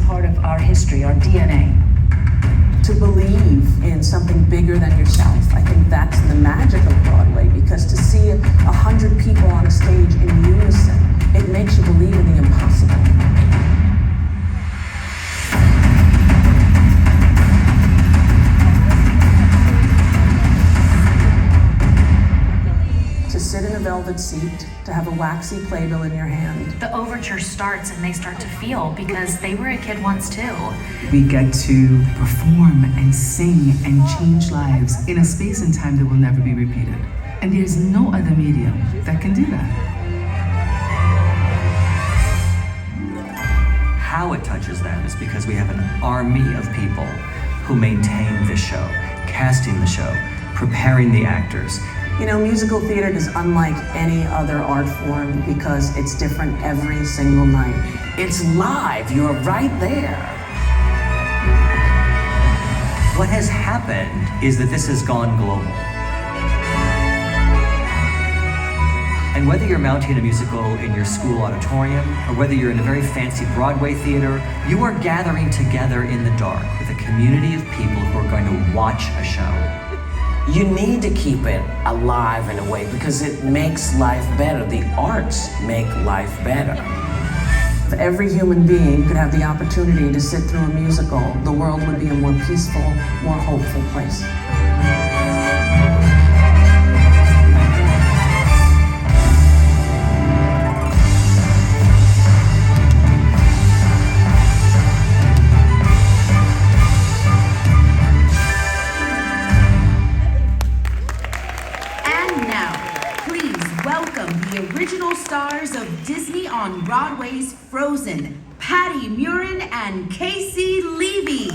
part of our history, our DNA. To believe in something bigger than yourself. I think that's the magic of Broadway, because to see 100 people on a stage in unison, it makes you believe in the impossible. To sit in a velvet seat, to have a waxy playbill in your hand. The overture starts and they start to feel, because they were a kid once too. We get to perform and sing and change lives in a space and time that will never be repeated. And there's no other medium that can do that. How it touches them is because we have an army of people who maintain the show, casting the show, preparing the actors. You know, musical theater is unlike any other art form because it's different every single night. It's live, you're right there. What has happened is that this has gone global. And whether you're mounting a musical in your school auditorium, or whether you're in a very fancy Broadway theater, you are gathering together in the dark with a community of people who are going to watch a show. You need to keep it alive in a way because it makes life better. The arts make life better. If every human being could have the opportunity to sit through a musical, the world would be a more peaceful, more hopeful place. Stars of Disney on Broadway's Frozen, Patti, Murin, and Caissie, Levy.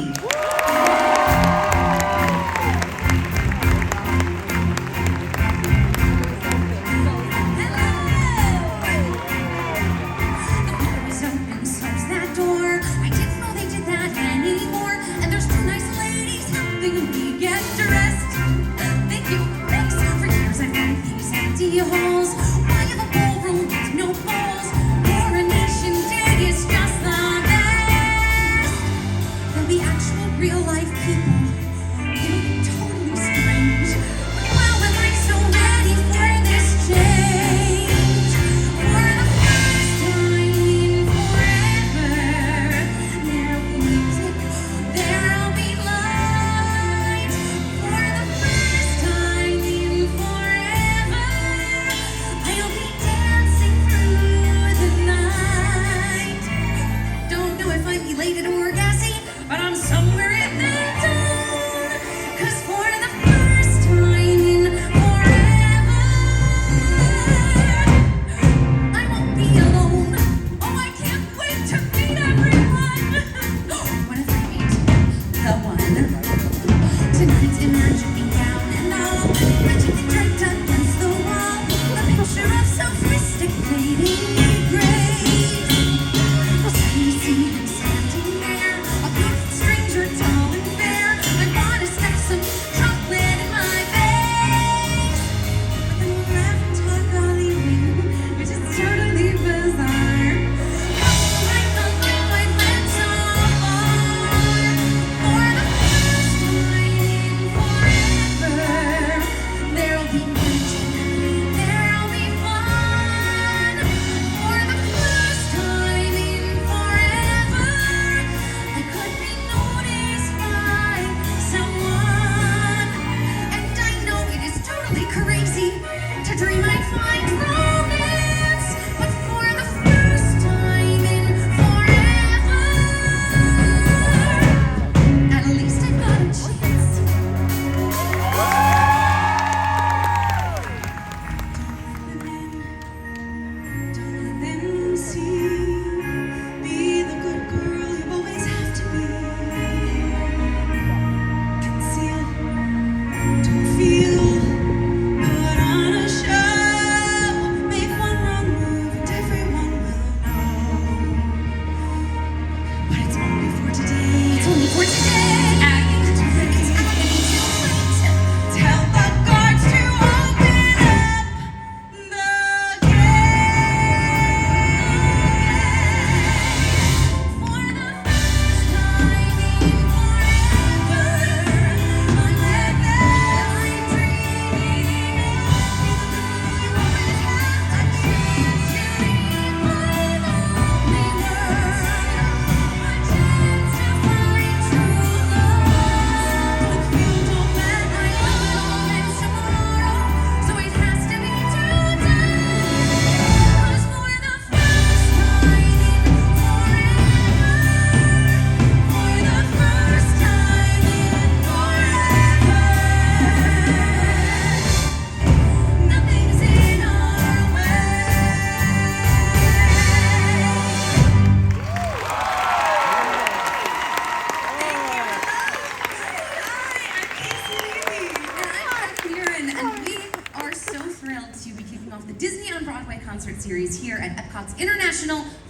Real life people.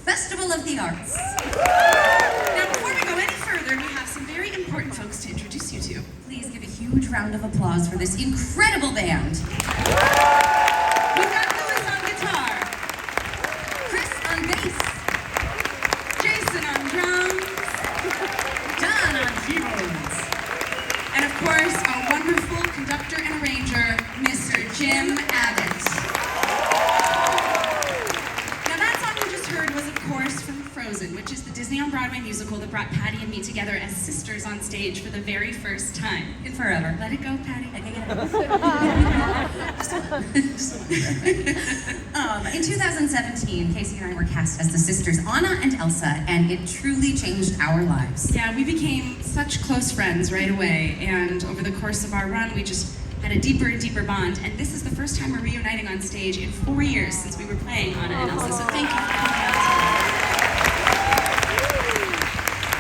Festival of the Arts. Now, before we go any further, we have some very important folks to introduce you to. Please give a huge round of applause for this incredible band. We've got Louis on guitar, Chris on bass, Jason on drums, Don on keyboards, and of course, our wonderful conductor and arranger, Mr. Jim Abbott. Now that song you just heard was, of course, from Frozen, which is the Disney on Broadway musical that brought Patti and me together as sisters on stage for the very first time. In forever. Let it go, Patti. In 2017, Caissie and I were cast as the sisters Anna and Elsa, and it truly changed our lives. Yeah, we became such close friends right away, and over the course of our run, we just had a deeper and deeper bond, and this is the first time we're reuniting on stage in 4 years since we were playing Anna and Elsa, so thank you for coming out today.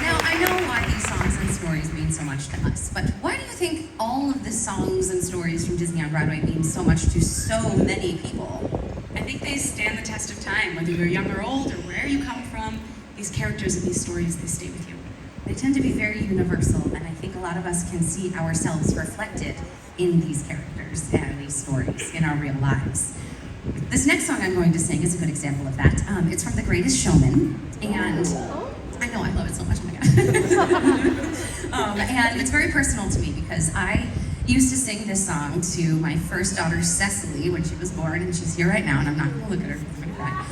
Now, I know why these songs and stories mean so much to us, but why do you think all of the songs and stories from Disney on Broadway mean so much to so many people? I think they stand the test of time, whether you're young or old, or where you come from, these characters and these stories, they stay with you. They tend to be very universal, and I think a lot of us can see ourselves reflected in these characters and these stories in our real lives. This next song I'm going to sing is a good example of that. It's from The Greatest Showman, and I know I love it so much, oh my God. And it's very personal to me because I used to sing this song to my first daughter, Cecily, when she was born, and she's here right now, and I'm not gonna look at her because I'm gonna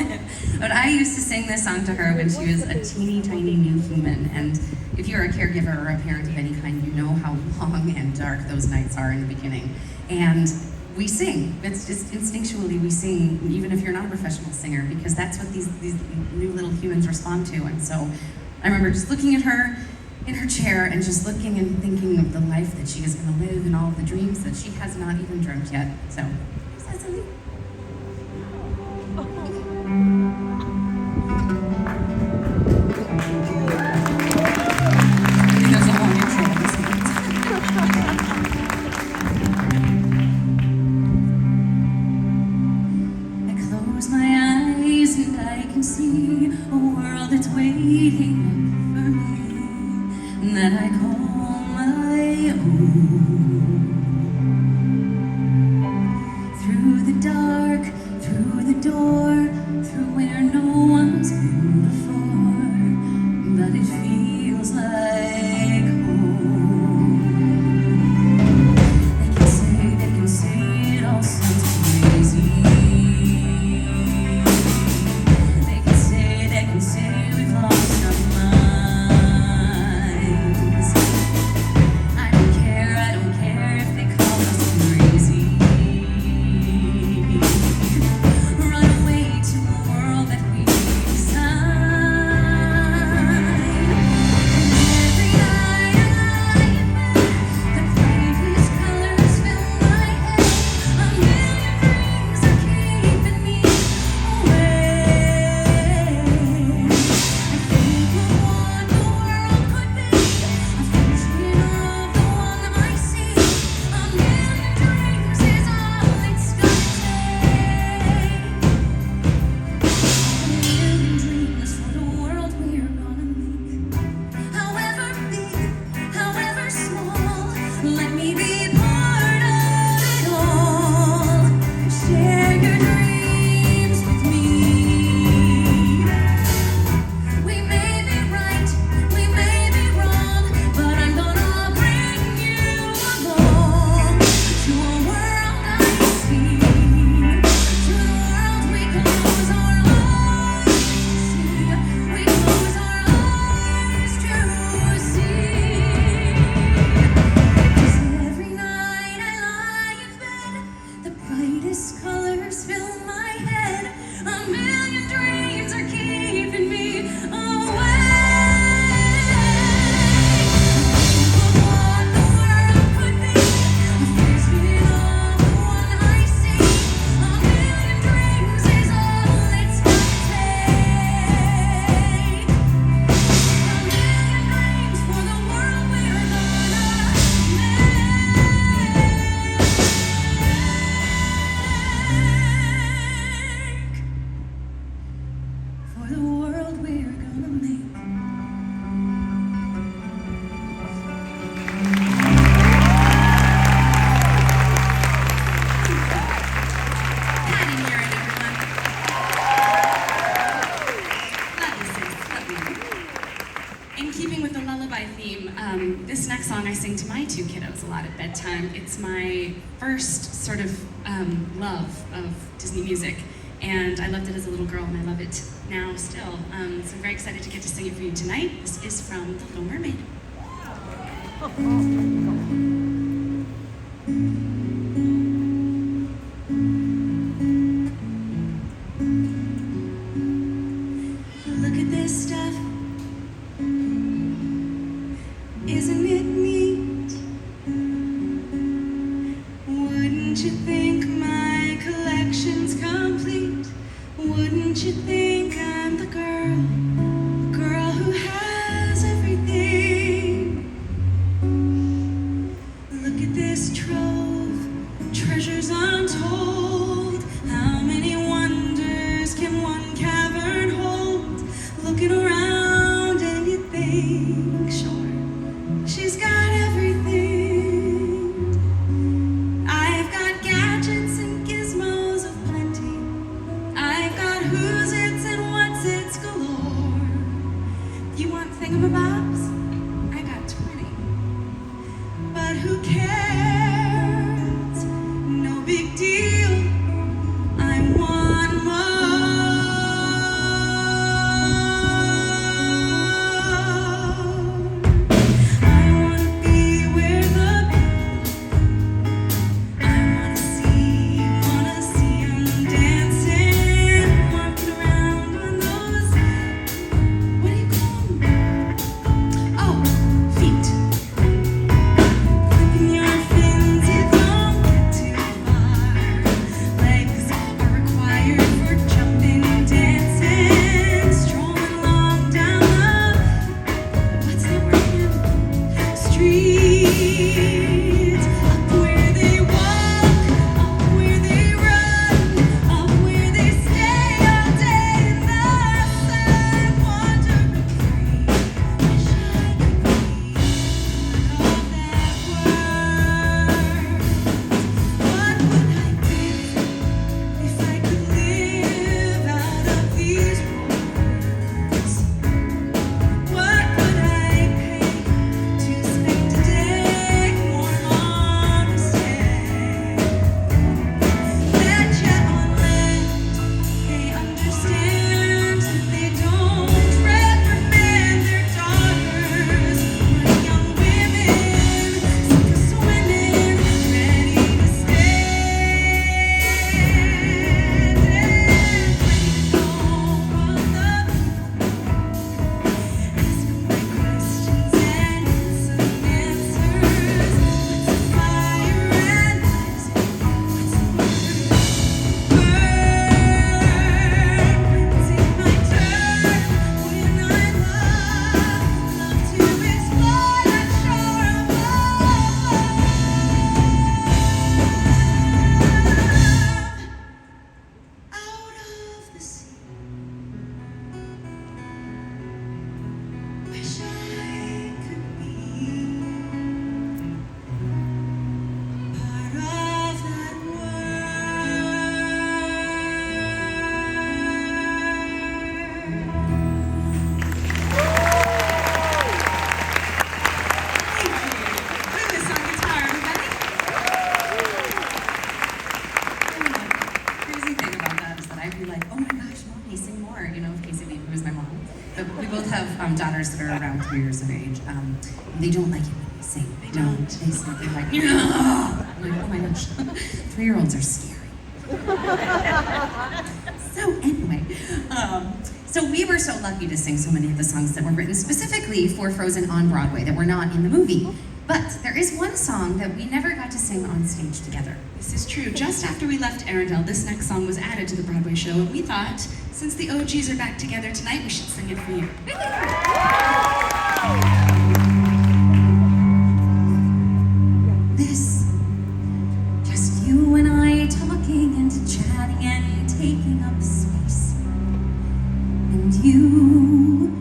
cry. But I used to sing this song to her when she was a teeny tiny new human, and if you're a caregiver or a parent of any kind, you know how long and dark those nights are in the beginning. And we sing. It's just instinctually we sing, even if you're not a professional singer, because that's what these new little humans respond to. And so I remember just looking at her in her chair and just looking and thinking of the life that she is going to live and all of the dreams that she has not even dreamt yet. So, Cecily. There's a long intro on this one. I close my eyes and I can see a world that's waiting for me, that I call my own. Through the dark, through the door, through the world we're gonna make. Patti, Murin, everyone. Love you, sis. Love you. In keeping with the lullaby theme, this next song I sing to my two kiddos a lot at bedtime. It's my first sort of love of Disney music, and I loved it as a little girl, and I love it now still. So I'm very excited to get to sing it for you tonight. This is from The Little Mermaid. Look at this stuff. Isn't it neat? Wouldn't you think my collection's complete? Wouldn't you think I'm the girl who has everything? Look at this trove, treasures untold. How many wonders can one cavern hold? Looking around and you think, sure, she's got everything. I've got gadgets and gizmos of plenty. I've got who's its and what's its galore. You want thingamabobs? I got 20. But who cares? No big deal. I'm one more. I wanna be where the I wanna see 'em dancing, walking around on those, what do you call 'em? Oh, feet. Flipping your fins, you don't get too far. Legs are required for jumping and dancing, strolling along down the, what's that word again? Streets, up where they walk, up where they run, up where they stay all day in the sun, wandering free. Wish I could be part of that world. What would I give if I could live out of these words? What would I pay to spend a day more on a stay? Betcha on land, they understand that they don't reprimand their daughters or young women sick of swimming, ready to stand and ready to go from the asking my questions and get some answers. What's a fire and what's a word? Burn, take my turn when I love to explore that shore above, out of the sea. Wish I could be part of that Thank you. Play this on guitar, everybody. Crazy thing about that is that I'd be like, oh my gosh, mommy, sing more. You know, Caissie, who is my mom. But we both have daughters that are around 3 years of age. They don't like it when we sing. They don't. They say, they're like, yeah. I'm like, oh my gosh. 3-year-olds are scary. So anyway, so we were so lucky to sing so many of the songs that were written specifically for Frozen on Broadway that were not in the movie. But there is one song that we never got to sing on stage together. This is true. Just after we left Arendelle, this next song was added to the Broadway show, and we thought, since the OGs are back together tonight, we should sing it for you. This, just you and I talking and chatting and taking up space. And find you.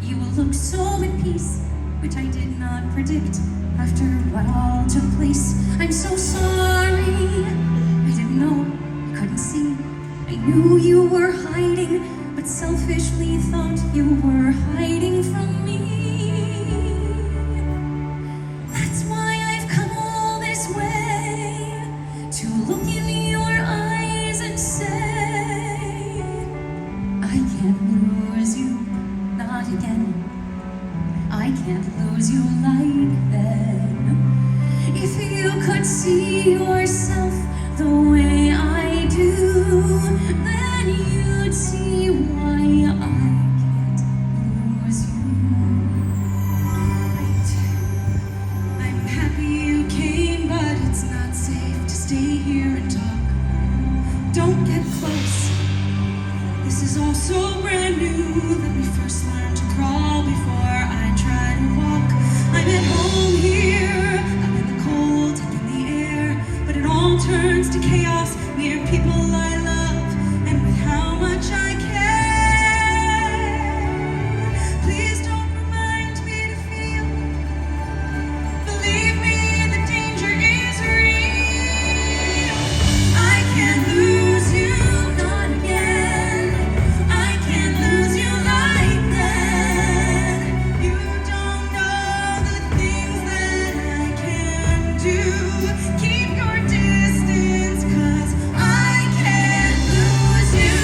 You will look so at peace, which I did not predict after what all took place. I'm so sorry. I didn't know, I couldn't see. I knew you were hiding, but selfishly thought you were hiding from me. That's why I've come all this way, to look in your eyes and say, I can't lose you, not again. I can't lose you like then. If you could see yourself the way I do, then you'd see why I can't lose you. Right. I'm happy you came, but it's not safe to stay here and talk. Don't get close. This is all so brand new. Let me first learn to crawl before I try to walk. I'm at home here. I'm in the cold, I'm in the air. But it all turns to chaos near people I love and with how much I care. Please don't remind me to feel. Believe me, the danger is real. I can't lose you, not again. I can't lose you like that. You don't know the things that I can do. Keep your distance, 'cause I can't lose you.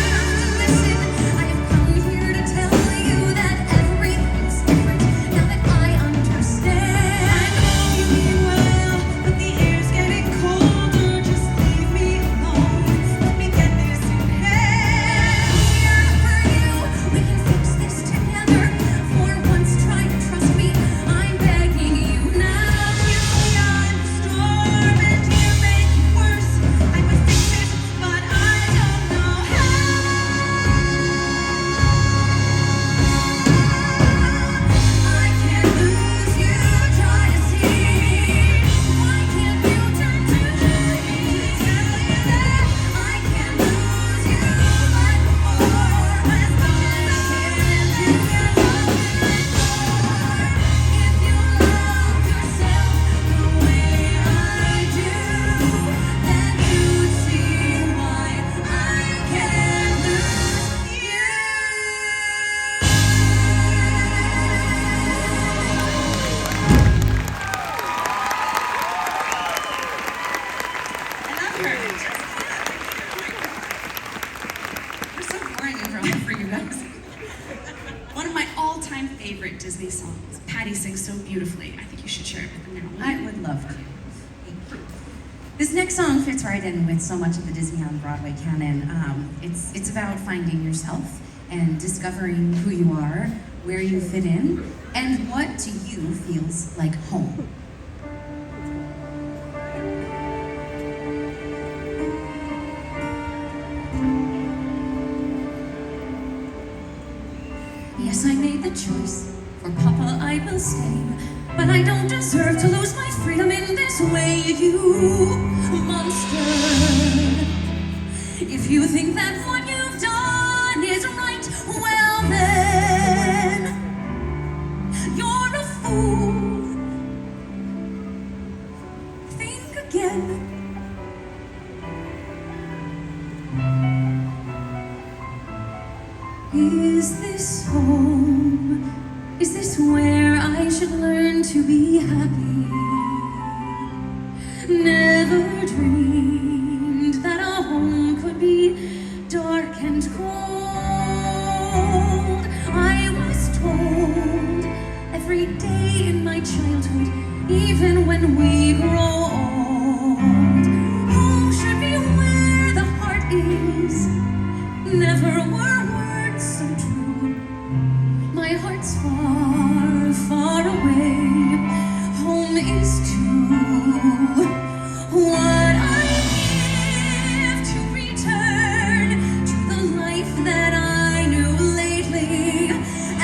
Listen, I have come here to tell you that everything's different now that I understand. I know you mean well, but the air's getting colder. Just leave me alone. Let me get this in hand. Here for you, we can fix this together. For once, try to trust me. I'm begging you now. You beyond the storm, and you make it worse. I would fix it, but I don't know how. I can't lose you. Try to see. Why can't you turn to me? Tell you that I can't lose you like before. As much as I can do, love you more. If you love yourself the way I do, then you'd see why I can't lose you. I love her. We're so boring and drama for you guys. One of my all-time favorite Disney songs. Patti sings so beautifully. I think you should share it with them now. I would love to. Thank you. This next song fits right in with so much of the Disney on Broadway canon. It's about finding yourself and discovering who you are, where you fit in, and what to you feels like home. Yes, I made the choice. For Papa, I will stay. But I don't deserve to lose my freedom in this way, you monster. If you think that what you've done is right, well then, you're a fool. Think again. Is this home? Is this where I should learn to be happy? Never dreamed that a home could be dark and cold. I was told every day in my childhood, even when we grow old, home should be where the heart is. Never were words so true. My heart's far, far away. Home is too. What I give to return to the life that I knew lately.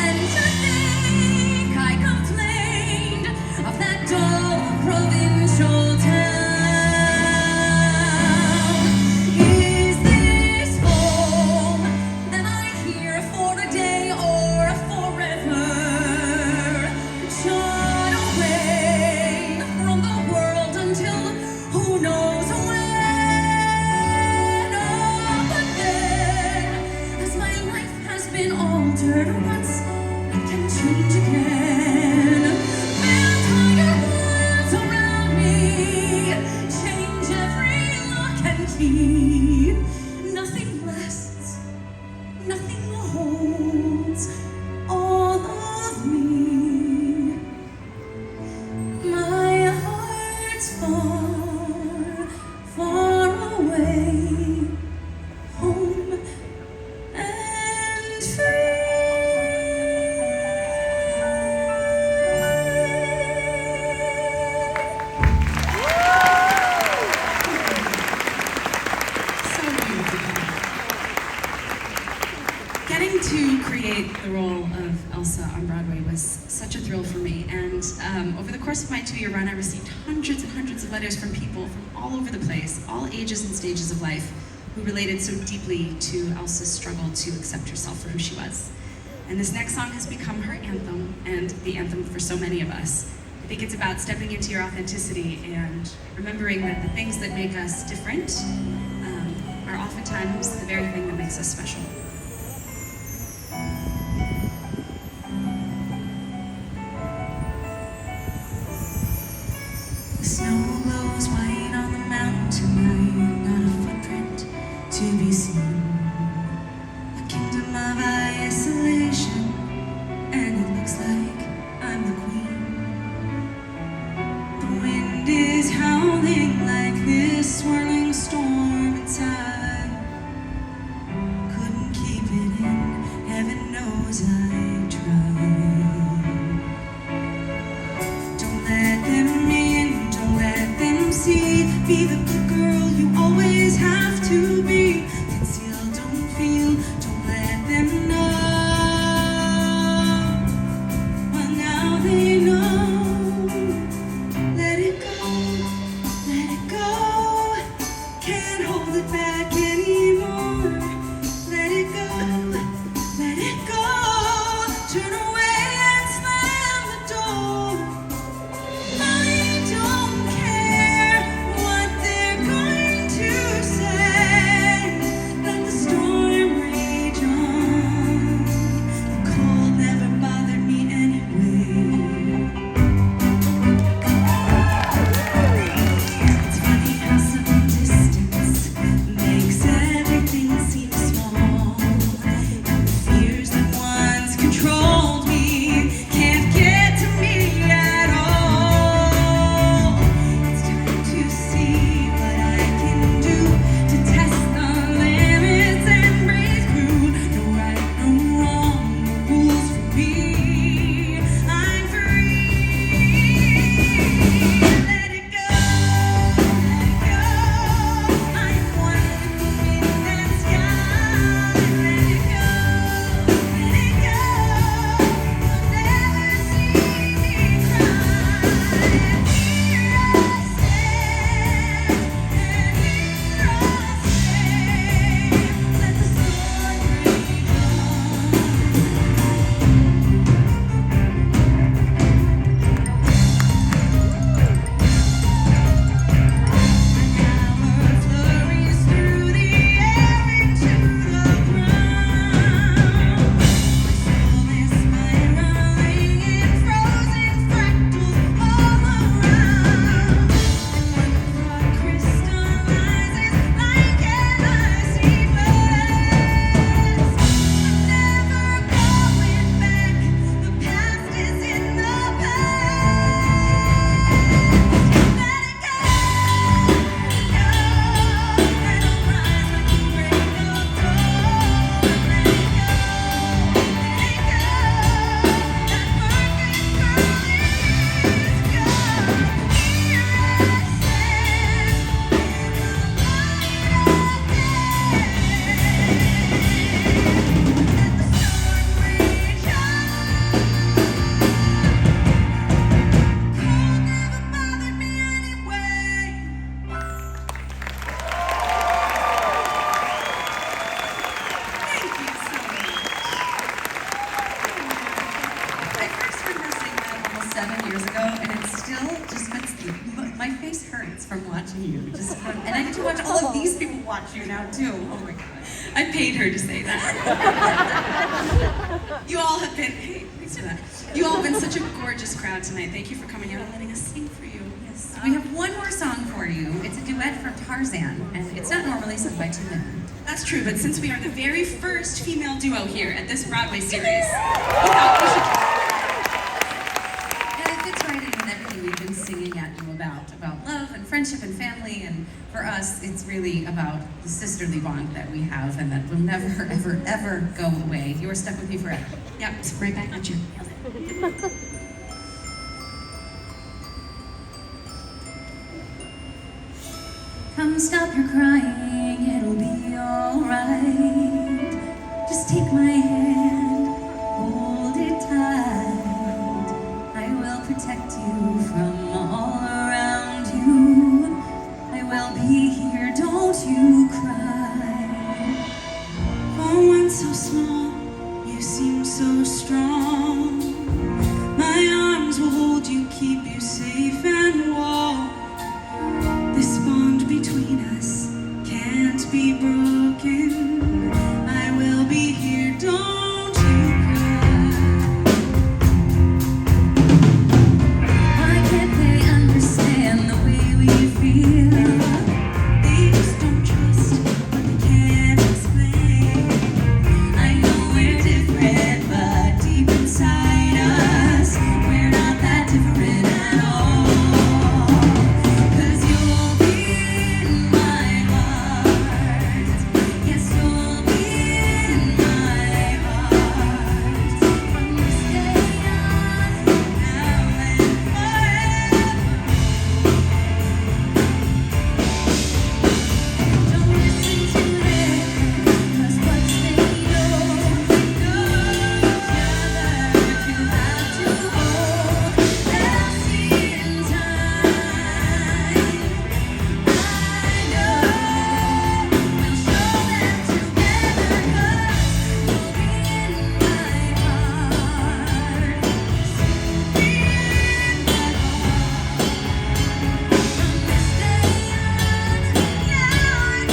And to think I complained of that dull provincial town. Is this home? Then I hear for altered once, it can change again. Entire worlds around me change every lock and key. Nothing lasts, nothing holds all of me. My heart's far, far away, home and So beautiful. Getting to create the role of Elsa on Broadway was such a thrill for me, and over the course of my 2-year run, I received hundreds and hundreds of letters from people from all over the place, all ages and stages of life, who related so deeply to Elsa's struggle to accept herself for who she was. And this next song has become her anthem, and the anthem for so many of us. I think it's about stepping into your authenticity and remembering that the things that make us different are oftentimes the very thing that makes us special. the snow glows white on the mountain tonight, not a footprint to be seen. A kingdom of isolation, and it looks like I'm the queen. The wind is howling like this swirling storm inside. Couldn't keep it in, heaven knows I tried. Don't let them in, don't let them see. Be the good girl you always have to be. Conceal, don't feel, don't let them know. Well, now they know. Let it go, let it go. Can't hold it back anymore. Let it go, let it go. Turn away and slam the door. I don't care what they're going to say. Let the storm rage on. The cold never bothered me anyway. It's funny how some distance makes everything seem small. And the fears that once controlled me can't get to me at all. It's time to see what I can do to test the limits and break through. No right, no wrong, no rules for me. I'm free. Let it go, let it go. I'm one with the wind and sky. Let it go, let it go. You'll never see me cry. Here I stand, and here I stay. Let the storm rage on. An hour flurries through the air into the ground. My soul is spiraling in frozen fractals all around. And when the thought crystallizes like an icy vest, I'm never going back. The past is in the past. Let it go, and I'll rise like a break of dawn. Let it go, let it go. That perfect girl is gone. Here I stand in the light of day. Let the storm rage on. Cold never bothered me anyway. Thank you so much. I first heard her sing that almost 7 years ago, and it still just makes my face hurts from watching you. And I get to watch all of these people watch you now too. Oh my God. I paid her to say that. You all have been, hey, thanks for that. You all have been such a gorgeous crowd tonight. Thank you for coming out and letting us sing for you. Yes. We have one more song for you. It's a duet from Tarzan, and it's not normally sung by two women. That's true, but since we are the very first female duo here at this Broadway series, we thought we should. And it fits right in with everything we've been singing at you about love and friendship and family, and for us, it's really about the sisterly bond that we have and that will never, ever, ever go away. You are stuck with me forever. Yep, right back at you. Come stop your crying, it'll be alright. Just take my hand, hold it tight. I will protect you from all around you. I will be here, don't you cry. For one so small, you seem so strong. My arms will hold you, keep you safe and warm. This bond between us can't be broken. I will be here, don't you cry. Why can't they understand the way we feel? They just don't trust what they can't explain. I know we're different, but deep inside us, we're not that different at all. 'Cause you'll be in my heart. Yes, you'll be in my heart. From this day on, now and forever. Don't listen to them, 'cause what they know, each other you have to hold. They'll see in time. I know we'll show them together, 'cause you'll be in my heart. You'll be in my heart. From this day on, now and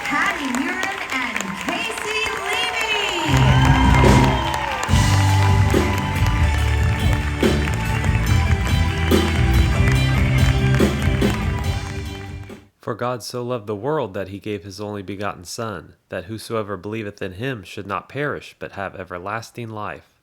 Patti, Murin, and Caissie, Levy. For God so loved the world that he gave his only begotten Son, that whosoever believeth in him should not perish, but have everlasting life.